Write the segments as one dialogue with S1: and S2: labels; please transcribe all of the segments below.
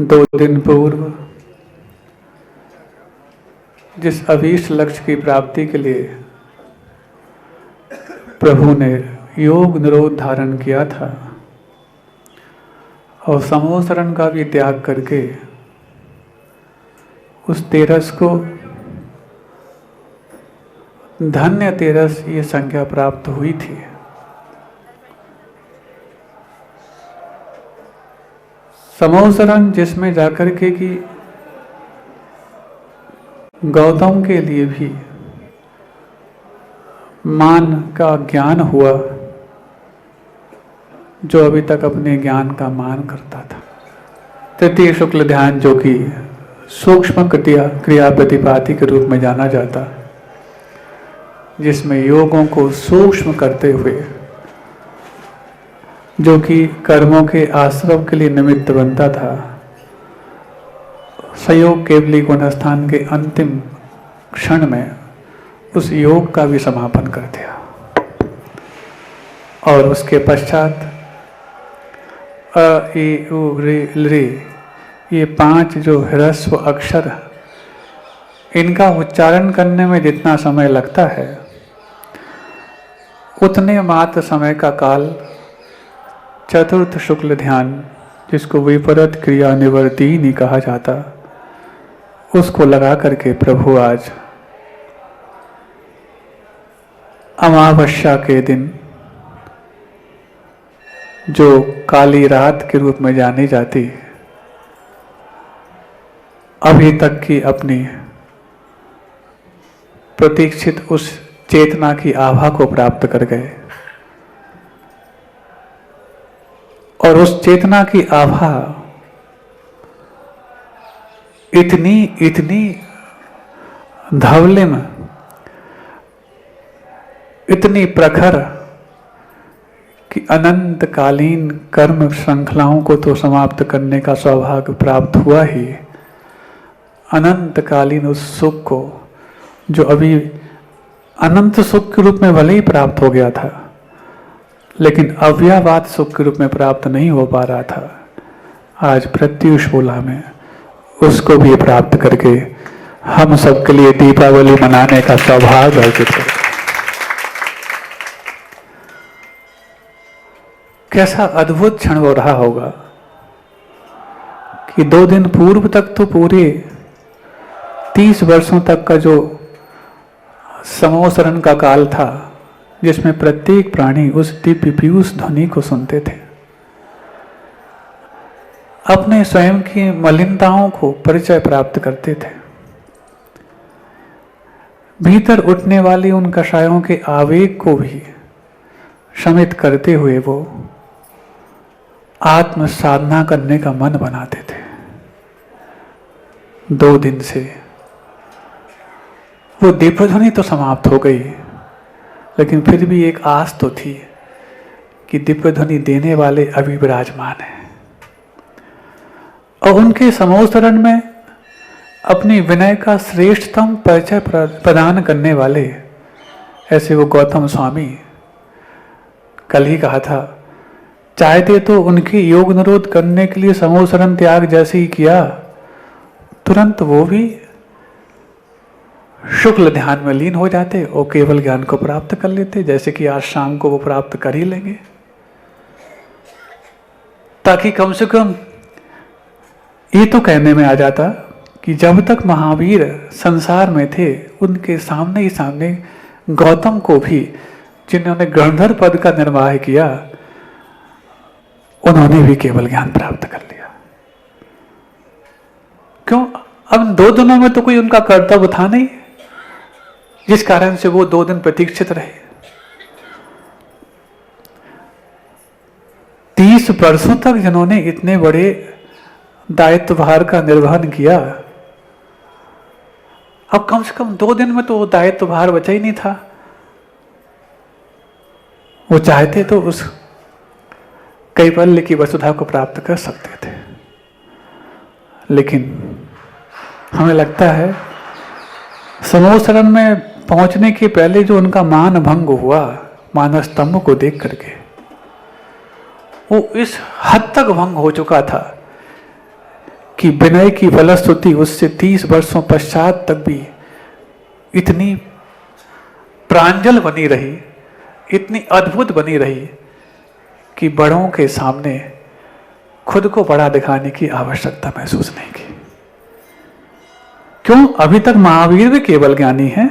S1: 2 दिन पूर्व जिस अभीष्ट लक्ष्य की प्राप्ति के लिए प्रभु ने योग निरोध धारण किया था और समूह शरण का भी त्याग करके उस तेरस को धन्य तेरस ये संज्ञा प्राप्त हुई थी। समूह शरण जिसमें जाकर के कि गौतम के लिए भी मान का ज्ञान हुआ, जो अभी तक अपने ज्ञान का मान करता था। तृतीय शुक्ल ध्यान, जो कि सूक्ष्म क्रिया प्रतिपाती के रूप में जाना जाता, जिसमें योगों को सूक्ष्म करते हुए जो कि कर्मों के आश्रम के लिए निमित्त बनता था, संयोग केवली गुणस्थान के अंतिम क्षण में उस योग का भी समापन कर दिया। और उसके पश्चात अ, ए, उ, रे, रे, ये 5 जो ह्रस्व अक्षर, इनका उच्चारण करने में जितना समय लगता है उतने मात्र समय का काल चतुर्थ शुक्ल ध्यान, जिसको विपरीत क्रिया निवर्तिनी कहा जाता, उसको लगा करके प्रभु आज अमावस्या के दिन, जो काली रात के रूप में जानी जाती, अभी तक की अपनी प्रतीक्षित उस चेतना की आभा को प्राप्त कर गए। और उस चेतना की आभा इतनी धवलिम, इतनी प्रखर कि अनंतकालीन कर्म श्रृंखलाओं को तो समाप्त करने का सौभाग्य प्राप्त हुआ ही, अनंतकालीन उस सुख को, जो अभी अनंत सुख के रूप में भले ही प्राप्त हो गया था, लेकिन अव्ययवाद सुख के रूप में प्राप्त नहीं हो पा रहा था, आज प्रत्युष बोला में उसको भी प्राप्त करके हम सबके लिए दीपावली मनाने का सौभाग्य अर्जित करें। कैसा अद्भुत क्षण हो रहा होगा कि 2 दिन पूर्व तक तो पूरे 30 वर्षों तक का जो समूह शरण का काल था, जिसमें प्रत्येक प्राणी उस दिव्य पीयूष ध्वनि को सुनते थे, अपने स्वयं की मलिनताओं को परिचय प्राप्त करते थे, भीतर उठने वाली उन कषायों के आवेग को भी शमित करते हुए वो आत्म साधना करने का मन बनाते थे। 2 दिन से वो दिव्य ध्वनि तो समाप्त हो गई, लेकिन फिर भी एक आस तो थी कि दिव्य ध्वनि देने वाले अभी विराजमान हैं। और उनके समूह शरण में अपनी विनय का श्रेष्ठतम परिचय प्रदान करने वाले ऐसे वो गौतम स्वामी, कल ही कहा था, चाहते तो उनके योग निरोध करने के लिए समूह शरण त्याग जैसे ही किया, तुरंत वो भी शुक्ल ध्यान में लीन हो जाते और केवल ज्ञान को प्राप्त कर लेते, जैसे कि आज शाम को वो प्राप्त कर ही लेंगे, ताकि कम से कम ये तो कहने में आ जाता कि जब तक महावीर संसार में थे, उनके सामने ही सामने गौतम को भी, जिन्होंने गंधर्व पद का निर्वाह किया, उन्होंने भी केवल ज्ञान प्राप्त कर लिया। क्यों? अब 2 दिनों में तो कोई उनका कर्तव्य था नहीं, जिस कारण से वो 2 दिन प्रतीक्षित रहे। 30 वर्षों तक जिन्होंने इतने बड़े दायित्व भार का निर्वहन किया, अब कम से कम 2 दिन में तो वो दायित्व भार बचा ही नहीं था। वो चाहते तो उस कैवल्य की वसुधा को प्राप्त कर सकते थे, लेकिन हमें लगता है समूह शरण में पहुंचने के पहले जो उनका मान भंग हुआ मानस्तंभ को देख करके, वो इस हद तक भंग हो चुका था कि विनय की फलश्रुति उससे 30 वर्षों पश्चात तक भी इतनी प्रांजल बनी रही, इतनी अद्भुत बनी रही कि बड़ों के सामने खुद को बड़ा दिखाने की आवश्यकता महसूस नहीं की। क्यों? अभी तक महावीर भी केवल ज्ञानी हैं,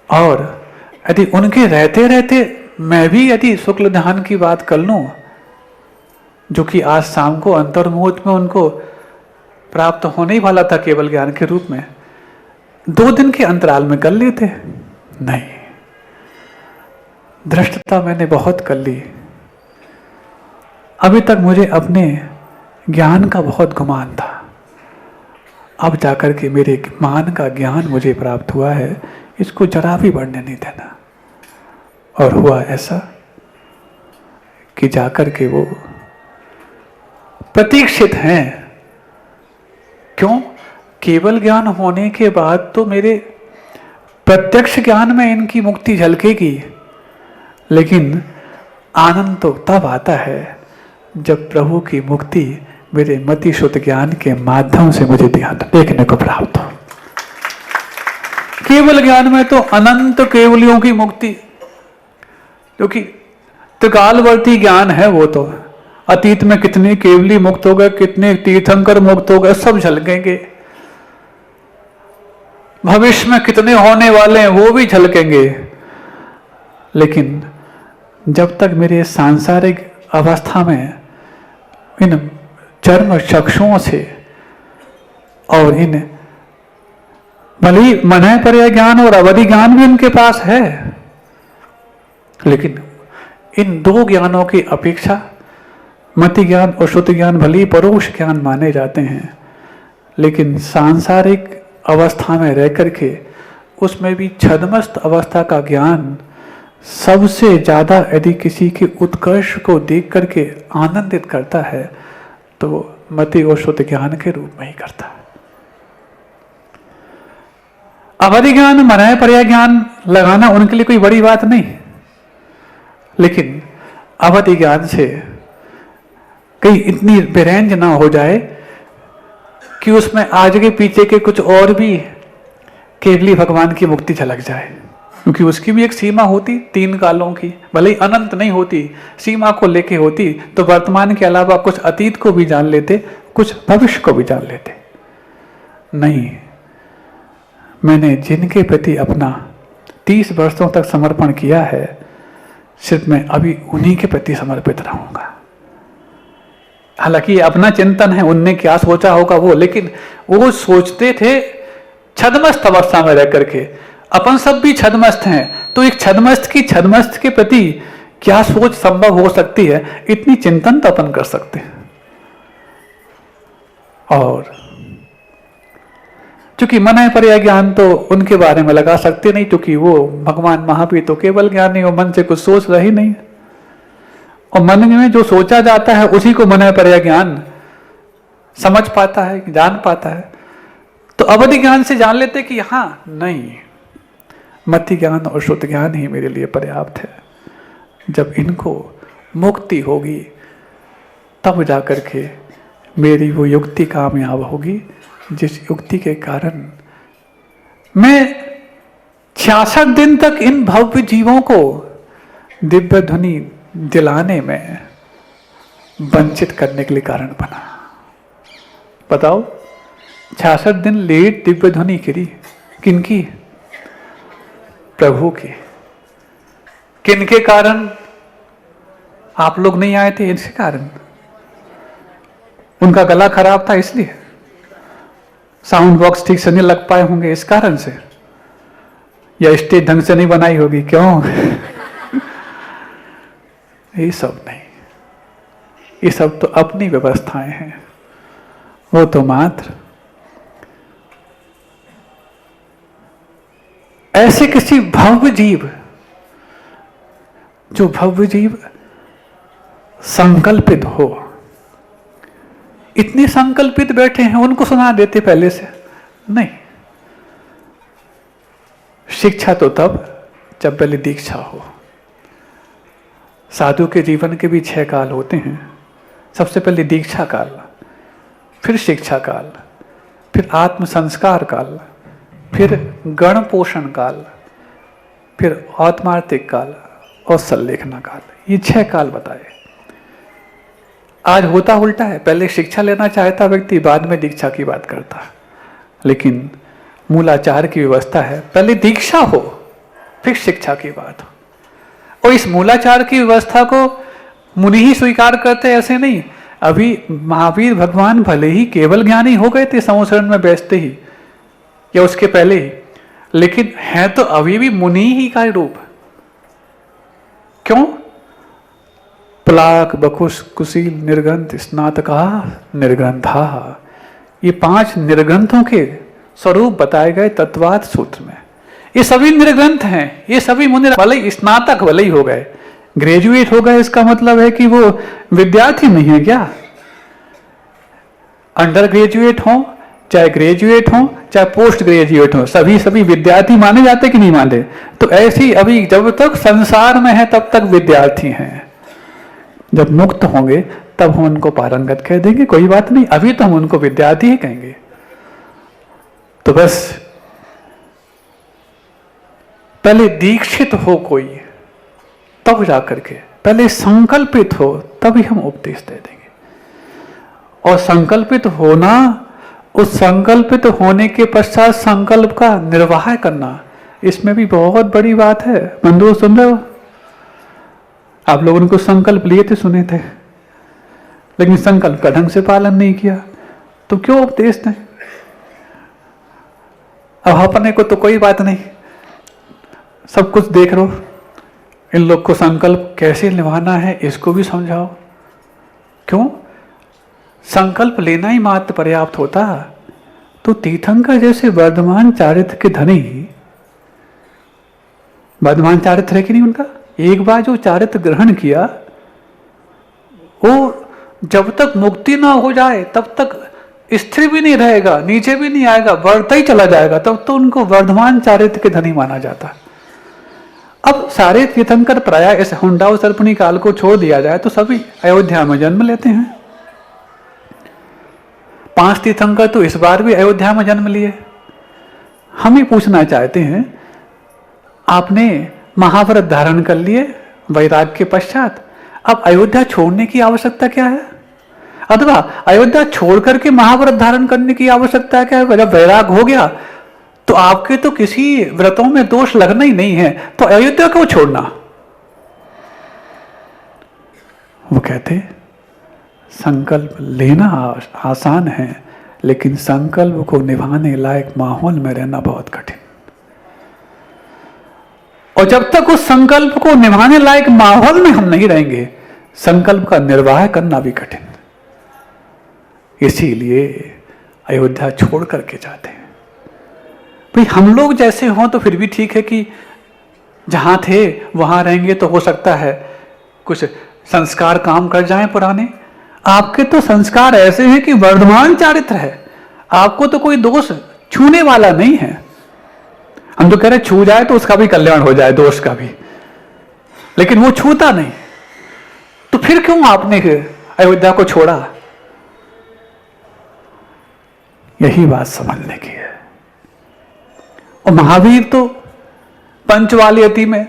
S1: और यदि उनके रहते रहते मैं भी यदि शुक्ल ध्यान की बात कर लूं, जो कि आज शाम को अंतर्मुहूर्त में उनको प्राप्त होने ही वाला था केवल ज्ञान के रूप में, 2 दिन के अंतराल में कर लेते? नहीं, धृष्टता मैंने बहुत कर ली। अभी तक मुझे अपने ज्ञान का बहुत गुमान था, अब जाकर के मेरे मान का ज्ञान मुझे प्राप्त हुआ है, इसको जरा भी बढ़ने नहीं देना। और हुआ ऐसा कि जाकर के वो प्रतीक्षित हैं। क्यों? केवल ज्ञान होने के बाद तो मेरे प्रत्यक्ष ज्ञान में इनकी मुक्ति झलकेगी, लेकिन आनंद तो तब आता है जब प्रभु की मुक्ति मेरे मति शुद्ध ज्ञान के माध्यम से मुझे देखने को प्राप्त हो। केवल ज्ञान में तो अनंत केवलियों की मुक्ति, क्योंकि त्रिकालवर्ती ज्ञान है, वो तो अतीत में कितने केवली मुक्त हो गए, कितने तीर्थंकर मुक्त हो गए, सब झलकेंगे। भविष्य में कितने होने वाले हैं वो भी झलकेंगे। लेकिन जब तक मेरे सांसारिक अवस्था में इन चर्म चक्षुओं से और इन भली मनय पर्याय ज्ञान और अवधि ज्ञान भी उनके पास है, लेकिन इन 2 ज्ञानों की अपेक्षा मति ज्ञान और श्रुति ज्ञान भले ही परोक्ष ज्ञान माने जाते हैं, लेकिन सांसारिक अवस्था में रह करके उसमें भी छद्मस्त अवस्था का ज्ञान सबसे ज्यादा यदि किसी के उत्कर्ष को देख करके आनंदित करता है तो मति और श्रुति ज्ञान के रूप में ही करता है। अवधि ज्ञान मनय पर्याय ज्ञान लगाना उनके लिए कोई बड़ी बात नहीं, लेकिन अवधि ज्ञान से कहीं इतनी बेरेंज ना हो जाए कि उसमें आगे पीछे के कुछ और भी केवली भगवान की मुक्ति झलक जाए, क्योंकि उसकी भी एक सीमा होती 3 कालों की, भले ही अनंत नहीं होती, सीमा को लेके होती, तो वर्तमान के अलावा कुछ अतीत को भी जान लेते, कुछ भविष्य को भी जान लेते। नहीं, मैंने जिनके प्रति अपना 30 वर्षों तक समर्पण किया है, सिर्फ मैं अभी उन्हीं के प्रति समर्पित रहूंगा। हालांकि अपना चिंतन है, उनने क्या सोचा होगा वो, लेकिन वो सोचते थे छद्मस्त अवस्था में रह करके। अपन सब भी छद्मस्त हैं, तो एक छद्मस्त के प्रति क्या सोच संभव हो सकती है, इतनी चिंतन तो अपन कर सकते हैं। और चूंकि मनय पर्याय ज्ञान तो उनके बारे में लगा सकते नहीं, क्योंकि वो भगवान महावीर तो केवल ज्ञान नहीं, वो मन से कुछ सोच रही नहीं, और मन में जो सोचा जाता है उसी को मनय पर्याय ज्ञान समझ पाता है, जान पाता है। तो अवधि ज्ञान से जान लेते कि हाँ नहीं, मति ज्ञान और श्रुति ज्ञान ही मेरे लिए पर्याप्त है। जब इनको मुक्ति होगी तब जाकर के मेरी वो युक्ति कामयाब होगी, जिस युक्ति के कारण मैं 66 दिन तक इन भव्य जीवों को दिव्य ध्वनि दिलाने में वंचित करने के लिए कारण बना। बताओ, 66 दिन लेट दिव्य ध्वनि गिरी, किनकी? प्रभु की। किनके कारण? आप लोग नहीं आए थे इसके कारण, उनका गला खराब था इसलिए, साउंड बॉक्स ठीक से नहीं लग पाए होंगे इस कारण से, या स्टेज ढंग से नहीं बनाई होगी, क्यों? ये सब नहीं, ये सब तो अपनी व्यवस्थाएं हैं। वो तो मात्र ऐसे किसी भव्य जीव, जो भव्य जीव संकल्पित हो, इतने संकल्पित बैठे हैं, उनको सुना देते पहले से नहीं। शिक्षा तो तब जब पहले दीक्षा हो। साधु के जीवन के भी 6 काल होते हैं। सबसे पहले दीक्षा काल, फिर शिक्षा काल, फिर आत्म संस्कार काल, फिर गण पोषण काल, फिर औत्मार्थिक काल और संलेखना काल। ये 6 काल बताए। आज होता उल्टा है, पहले शिक्षा लेना चाहता व्यक्ति, बाद में दीक्षा की बात करता। लेकिन मूलाचार की व्यवस्था है, पहले दीक्षा हो फिर शिक्षा की बात हो। और इस मूलाचार की व्यवस्था को मुनि ही स्वीकार करते, ऐसे नहीं। अभी महावीर भगवान भले ही केवल ज्ञानी हो गए थे संवत्सरण में बैठते ही या उसके पहले ही, लेकिन है तो अभी भी मुनि ही का रूप। क्यों? प्लाक, बकुश, कुशील, निर्ग्रंथ, स्नातका, निर्ग्रंथा, ये 5 निर्ग्रंथों के स्वरूप बताए गए तत्वात् सूत्र में। ये सभी निर्ग्रंथ हैं, ये सभी मुनि भले ही स्नातक भले ही हो गए, ग्रेजुएट हो गए, इसका मतलब है कि वो विद्यार्थी नहीं है क्या? अंडर ग्रेजुएट हो, चाहे ग्रेजुएट हो, चाहे पोस्ट ग्रेजुएट हो, सभी विद्यार्थी माने जाते कि नहीं माने? तो ऐसी अभी जब तक संसार में है तब तक विद्यार्थी हैं। जब मुक्त होंगे तब हम उनको पारंगत कह देंगे, कोई बात नहीं, अभी तो हम उनको विद्यार्थी ही कहेंगे। तो बस पहले दीक्षित हो कोई, तब जाकर के, पहले संकल्पित हो, तभी हम उपदेश दे देंगे। और संकल्पित होना, उस संकल्पित होने के पश्चात संकल्प का निर्वाह करना, इसमें भी बहुत बड़ी बात है। बंधु सुन रहे हो? आप लोगों ने कुछ संकल्प लिए थे, सुने थे, लेकिन संकल्प का ढंग से पालन नहीं किया, तो क्यों उपदेश दें? अब अपने को तो कोई बात नहीं, सब कुछ देख लो, इन लोग को संकल्प कैसे निभाना है इसको भी समझाओ। क्यों? संकल्प लेना ही मात्र पर्याप्त होता। तो तीर्थंकर जैसे वर्धमान चारित्र के धनी, वर्धमान चारित्र है कि नहीं उनका, एक बार जो चारित्र ग्रहण किया, वो जब तक मुक्ति ना हो जाए तब तक स्थिर भी नहीं रहेगा, नीचे भी नहीं आएगा, बढ़ता ही चला जाएगा, तब तो उनको वर्धमान चारित्र के धनी माना जाता। अब सारे तीर्थंकर प्राय इस हुंडा सर्पणी काल को छोड़ दिया जाए तो सभी अयोध्या में जन्म लेते हैं। 5 तीर्थंकर तो इस बार भी अयोध्या में जन्म लिए। हम ही पूछना चाहते हैं, आपने महाव्रत धारण कर लिए वैराग के पश्चात, अब अयोध्या छोड़ने की आवश्यकता क्या है? अथवा अयोध्या छोड़ करके महाव्रत धारण करने की आवश्यकता क्या है? जब वैराग हो गया तो आपके तो किसी व्रतों में दोष लगना ही नहीं है, तो अयोध्या क्यों छोड़ना? वो कहते संकल्प लेना आसान है, लेकिन संकल्प को निभाने लायक माहौल में रहना बहुत कठिन। और जब तक उस संकल्प को निभाने लायक माहौल में हम नहीं रहेंगे, संकल्प का निर्वाह करना भी कठिन। इसीलिए अयोध्या छोड़ करके जाते हैं। भाई हम लोग जैसे हों तो फिर भी ठीक है कि जहां थे वहां रहेंगे, तो हो सकता है कुछ संस्कार काम कर जाएं पुराने। आपके तो संस्कार ऐसे हैं कि वर्धमान चारित्र है, आपको तो कोई दोष छूने वाला नहीं है। हम तो कह रहे छू जाए तो उसका भी कल्याण हो जाए, दोष का भी, लेकिन वो छूता नहीं। तो फिर क्यों आपने अयोध्या को छोड़ा? यही बात समझने की है। और महावीर तो पंचवालियति में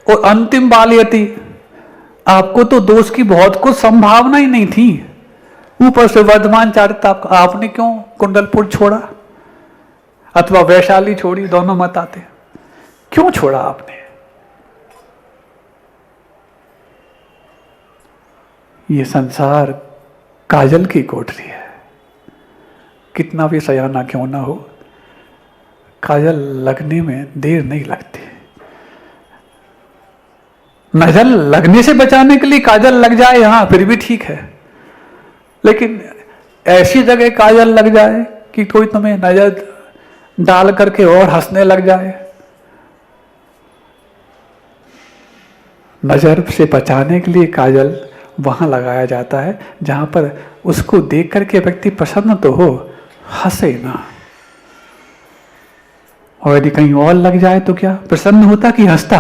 S1: और अंतिम वालियति, आपको तो दोष की बहुत कुछ संभावना ही नहीं थी, ऊपर से वर्धमान चारित्र आपने क्यों कुंडलपुर छोड़ा अथवा वैशाली छोड़ी? दोनों मत आते, क्यों छोड़ा आपने? ये संसार काजल की कोठरी है, कितना भी सयाना क्यों ना हो, काजल लगने में देर नहीं लगती। नजर लगने से बचाने के लिए काजल लग जाए यहां फिर भी ठीक है, लेकिन ऐसी जगह काजल लग जाए कि कोई तुम्हें नजर डाल करके और हंसने लग जाए, नजर से बचाने के लिए काजल वहां लगाया जाता है जहां पर उसको देख करके व्यक्ति प्रसन्न तो हो, हंसे ना। और यदि कहीं और लग जाए तो क्या प्रसन्न होता कि हंसता?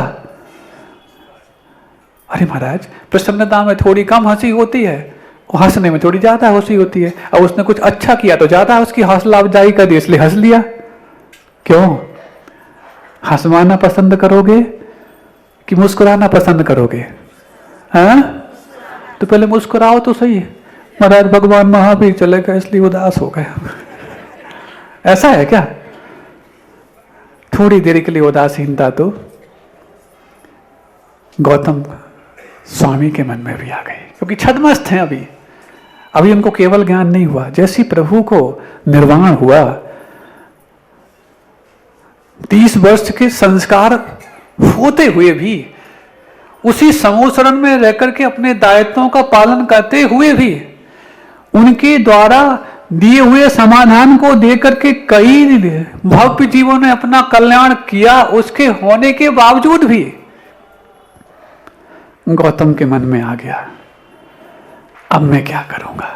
S1: अरे महाराज, प्रसन्नता में थोड़ी कम हंसी होती है, हंसने में थोड़ी ज्यादा खुशी होती है। अब उसने कुछ अच्छा किया तो ज्यादा उसकी हौसला अफजाई कर दी, इसलिए हंस लिया। क्यों? हंसवाना पसंद करोगे कि मुस्कुराना पसंद करोगे? हाँ, तो पहले मुस्कुराओ तो सही। महाराज भगवान महावीर चले गए इसलिए उदास हो गए। ऐसा है क्या? थोड़ी देर के लिए उदासीनता तो गौतम स्वामी के मन में भी आ गई, क्योंकि छद्मस्त हैं अभी उनको केवल ज्ञान नहीं हुआ। जैसे प्रभु को निर्वाण हुआ, 30 वर्ष के संस्कार होते हुए भी, उसी समूह में रहकर के अपने दायित्वों का पालन करते हुए भी, उनके द्वारा दिए हुए समाधान को देकर के कई भव्य जीवों ने अपना कल्याण किया, उसके होने के बावजूद भी गौतम के मन में आ गया, अब मैं क्या करूंगा,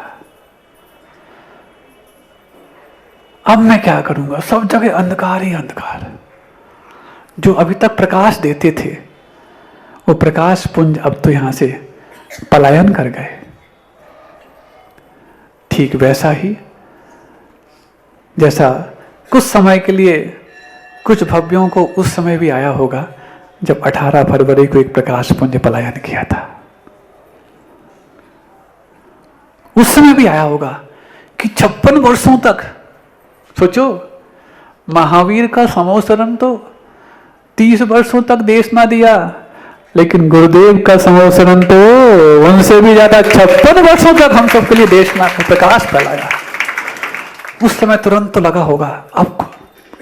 S1: अब मैं क्या करूंगा। सब जगह अंधकार ही अंधकार। जो अभी तक प्रकाश देते थे वो प्रकाश पुंज अब तो यहां से पलायन कर गए। ठीक वैसा ही जैसा कुछ समय के लिए कुछ भव्यों को उस समय भी आया होगा जब 18 फरवरी को एक प्रकाश पुंज पलायन किया था। उस समय भी आया होगा कि 56 वर्षों तक, सोचो, महावीर का समोसरण तो 30 वर्षों तक देश ना दिया, लेकिन गुरुदेव का समोसरण तो उनसे भी ज्यादा 56 वर्षों तक हम सबके लिए देश में प्रकाश फैलाया। उस समय तुरंत तो लगा होगा अब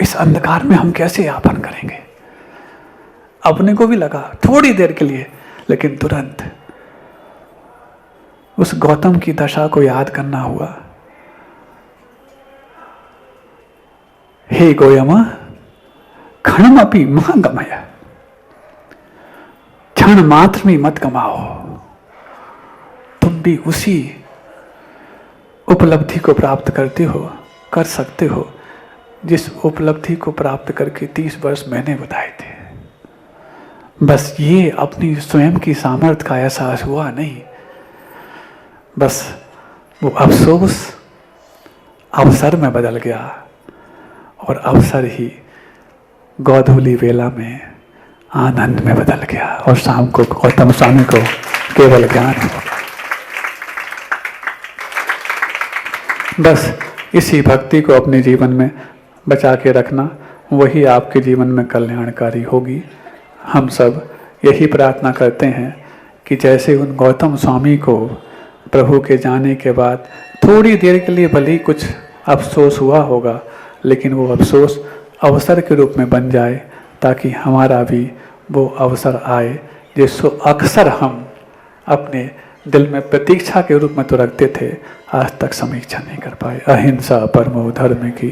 S1: इस अंधकार में हम कैसे यापन करेंगे। अपने को भी लगा थोड़ी देर के लिए, लेकिन तुरंत उस गौतम की दशा को याद करना हुआ। हे गोयम क्षणमपि महागमय, क्षण मात्र में मत कमाओ। तुम भी उसी उपलब्धि को प्राप्त करते हो, कर सकते हो, जिस उपलब्धि को प्राप्त करके 30 वर्ष मैंने बताए थे। बस ये अपनी स्वयं की सामर्थ्य का एहसास हुआ नहीं, बस वो अफसोस अवसर में बदल गया, और अवसर ही गोधूली वेला में आनंद में बदल गया, और शाम को गौतम स्वामी को केवल ज्ञान हो गया। बस इसी भक्ति को अपने जीवन में बचा के रखना, वही आपके जीवन में कल्याणकारी होगी। हम सब यही प्रार्थना करते हैं कि जैसे उन गौतम स्वामी को प्रभु के जाने के बाद थोड़ी देर के लिए भले ही कुछ अफसोस हुआ होगा, लेकिन वो अफसोस अवसर के रूप में बन जाए, ताकि हमारा भी वो अवसर आए जिसको अक्सर हम अपने दिल में प्रतीक्षा के रूप में तो रखते थे, आज तक समीक्षा नहीं कर पाए। अहिंसा परमो धर्म की